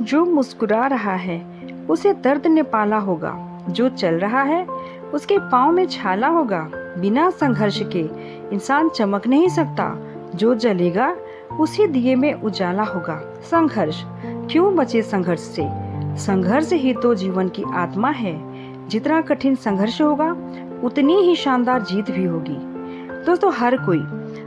जो मुस्कुरा रहा है उसे दर्द ने पाला होगा, जो चल रहा है उसके पाँव में छाला होगा। बिना संघर्ष के इंसान चमक नहीं सकता, जो जलेगा उसी दिए में उजाला होगा। संघर्ष क्यों बचे संघर्ष से? संघर्ष ही तो जीवन की आत्मा है। जितना कठिन संघर्ष होगा उतनी ही शानदार जीत भी होगी। दोस्तों, हर कोई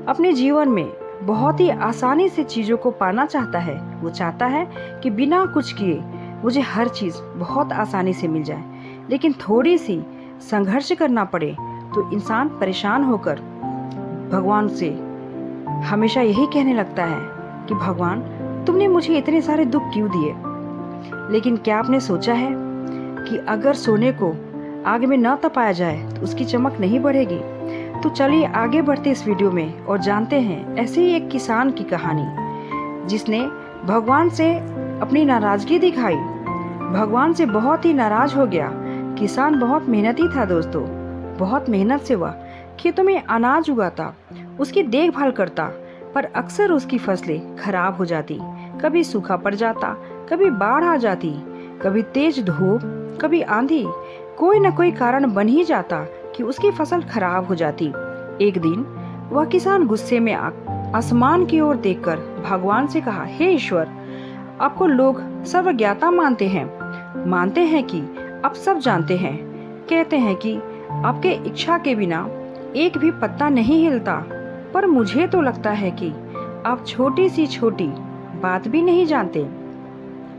अपने जीवन में बहुत ही आसानी से चीज़ों को पाना चाहता है। वो चाहता है कि बिना कुछ किए मुझे हर चीज़ बहुत आसानी से मिल जाए, लेकिन थोड़ी सी संघर्ष करना पड़े तो इंसान परेशान होकर भगवान से हमेशा यही कहने लगता है कि भगवान, तुमने मुझे इतने सारे दुख क्यों दिए। लेकिन क्या आपने सोचा है कि अगर सोने को आग में न तपाया जाए तो उसकी चमक नहीं बढ़ेगी? तो चलिए आगे बढ़ते इस वीडियो में और जानते हैं ऐसे ही एक किसान की कहानी जिसने भगवान से अपनी नाराजगी दिखाई। भगवान से बहुत ही नाराज हो गया। किसान बहुत मेहनती था दोस्तों, बहुत मेहनत से वह खेतों में अनाज उगाता, उसकी देखभाल करता, पर अक्सर उसकी फसलें खराब हो जाती। कभी सूखा पड़ जाता, कभी बाढ़ आ जाती, कभी तेज धूप, कभी आंधी। कोई न कोई कारण बन ही जाता कि उसकी फसल खराब हो जाती। एक दिन वह किसान गुस्से में आसमान की ओर देखकर भगवान से कहा, हे ईश्वर, आपको लोग सर्वज्ञाता मानते हैं कि आप सब जानते हैं। कहते हैं कि आपके इच्छा के बिना एक भी पत्ता नहीं हिलता, पर मुझे तो लगता है कि आप छोटी सी छोटी बात भी नहीं जानते।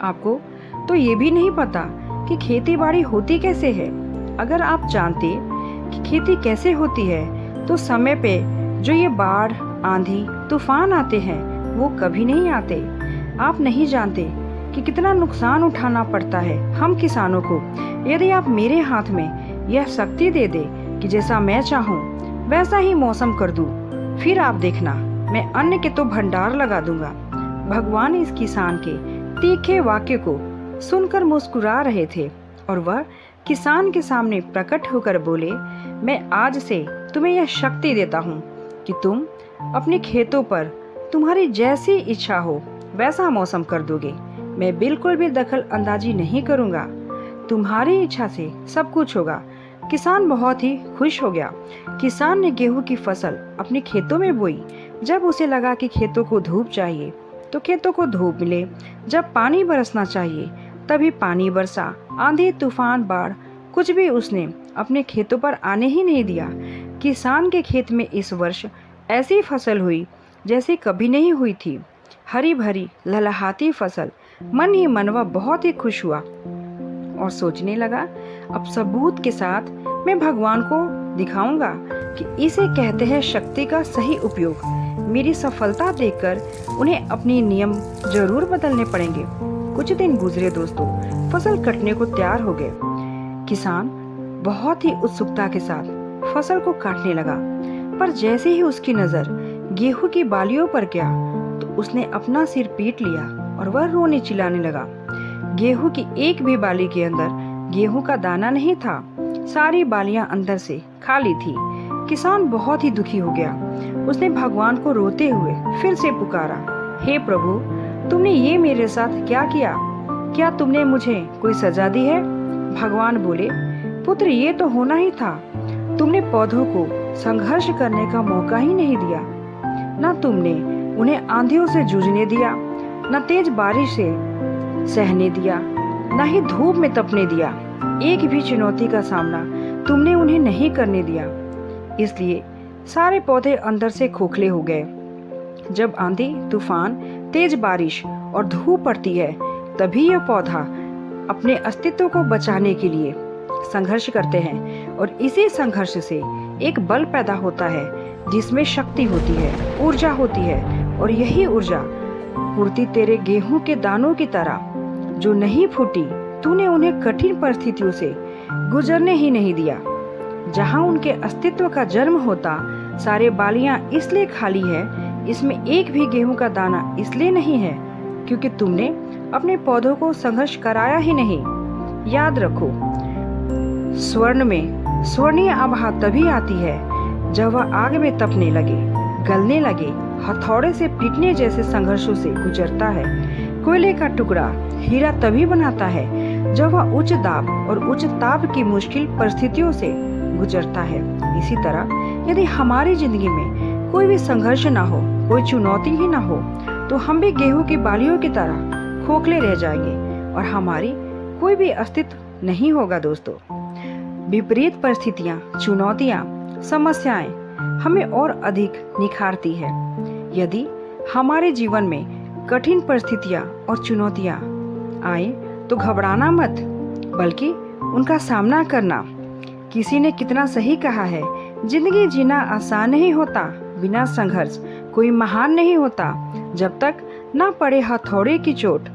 आपको तो ये भी नहीं पता कि खेती बाड़ी होती कैसे है। अगर आप जानते कि खेती कैसे होती है तो समय पे जो ये बाढ़, आंधी, तूफान आते हैं वो कभी नहीं आते। आप नहीं जानते कि कितना नुकसान उठाना पड़ता है हम किसानों को। यदि आप मेरे हाथ में यह शक्ति दे दे कि जैसा मैं चाहूँ वैसा ही मौसम कर दूँ, फिर आप देखना, मैं अन्न के तो भंडार लगा दूंगा। भगवान इस किसान के तीखे वाक्य को सुनकर मुस्कुरा रहे थे और वह किसान के सामने प्रकट होकर बोले, मैं आज से तुम्हें यह शक्ति देता हूँ कि तुम अपने खेतों पर तुम्हारी जैसी इच्छा हो वैसा मौसम कर दोगे। मैं बिल्कुल भी दखल अंदाजी नहीं करूँगा, तुम्हारी इच्छा से सब कुछ होगा। किसान बहुत ही खुश हो गया। किसान ने गेहूं की फसल अपने खेतों में बोई। जब उसे लगा कि खेतों को धूप चाहिए तो खेतों को धूप मिले, जब पानी बरसना चाहिए तभी पानी बरसा। आंधी, तूफान, बाढ़, कुछ भी उसने अपने खेतों पर आने ही नहीं दिया। किसान के खेत में इस वर्ष ऐसी फसल हुई जैसी कभी नहीं हुई थी। हरी भरी लहलहाती फसल। मन ही मन वह बहुत ही खुश हुआ और सोचने लगा, अब सबूत के साथ मैं भगवान को दिखाऊंगा कि इसे कहते हैं शक्ति का सही उपयोग। मेरी सफलता देखकर उन्हें अपने नियम जरूर बदलने पड़ेंगे। कुछ दिन गुजरे दोस्तों, फसल कटने को तैयार हो गए। किसान बहुत ही उत्सुकता के साथ फसल को काटने लगा, पर जैसे ही उसकी नजर गेहूं की बालियों पर गया तो उसने अपना सिर पीट लिया और वह रोने चिल्लाने लगा। गेहूं की एक भी बाली के अंदर गेहूं का दाना नहीं था। सारी बालियां अंदर से खाली थी। किसान बहुत ही दुखी हो गया। उसने भगवान को रोते हुए फिर से पुकारा, हे प्रभु, तुमने ये मेरे साथ क्या किया? क्या तुमने मुझे कोई सजा दी है? भगवान बोले, पुत्र, ये तो होना ही था। तुमने पौधों को संघर्ष करने का मौका ही नहीं दिया। न तुमने उन्हें आंधियों से जूझने दिया, न तेज बारिश से सहने दिया, न ही धूप में तपने दिया। एक भी चुनौती का सामना तुमने उन्हें नहीं करने दिया। इसलिए सारे पौधे अंदर से खोखले हो गए। जब आंधी, तूफान, तेज बारिश और धूप पड़ती है तभी यह पौधा अपने अस्तित्व को बचाने के लिए संघर्ष करते हैं और इसी संघर्ष से एक बल पैदा होता है जिसमें शक्ति होती है, ऊर्जा होती है। और यही ऊर्जा पूर्ति तेरे गेहूं के दानों की तरह जो नहीं फूटी, तूने उन्हें कठिन परिस्थितियों से गुजरने ही नहीं दिया। जहां उनके अस्तित्व का जन्म होता, सारे बालियां इसलिए खाली है, इसमें एक भी गेहूं का दाना इसलिए नहीं है क्योंकि तुमने अपने पौधों को संघर्ष कराया ही नहीं। याद रखो, स्वर्ण में स्वर्णीय आभा तभी आती है जब वह आग में तपने लगे, गलने लगे, हथौड़े से पीटने जैसे संघर्षों से गुजरता है। कोयले का टुकड़ा हीरा तभी बनाता है जब वह उच्च दाब और उच्च ताप की मुश्किल परिस्थितियों से गुजरता है। इसी तरह यदि हमारी जिंदगी में कोई भी संघर्ष ना हो, कोई चुनौती ही ना हो, तो हम भी गेहूं की बालियों की तरह खोखले रह जाएंगे और हमारी कोई भी अस्तित्व नहीं होगा। दोस्तों, विपरीत परिस्थितियां, चुनौतियां, समस्याएं हमें और अधिक निखारती है। यदि हमारे जीवन में कठिन परिस्थितियां और चुनौतियां आए तो घबराना मत, बल्कि उनका सामना करना। किसी ने कितना सही कहा है, जिंदगी जीना आसान नहीं होता, बिना संघर्ष कोई महान नहीं होता। जब तक ना पड़े हथौड़े की चोट,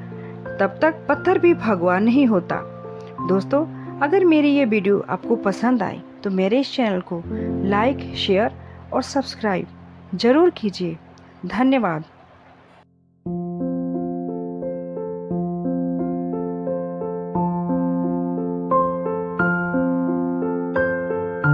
तब तक पत्थर भी भगवान नहीं होता। दोस्तों, अगर मेरी ये वीडियो आपको पसंद आए तो मेरे इस चैनल को लाइक, शेयर और सब्सक्राइब जरूर कीजिए। धन्यवाद।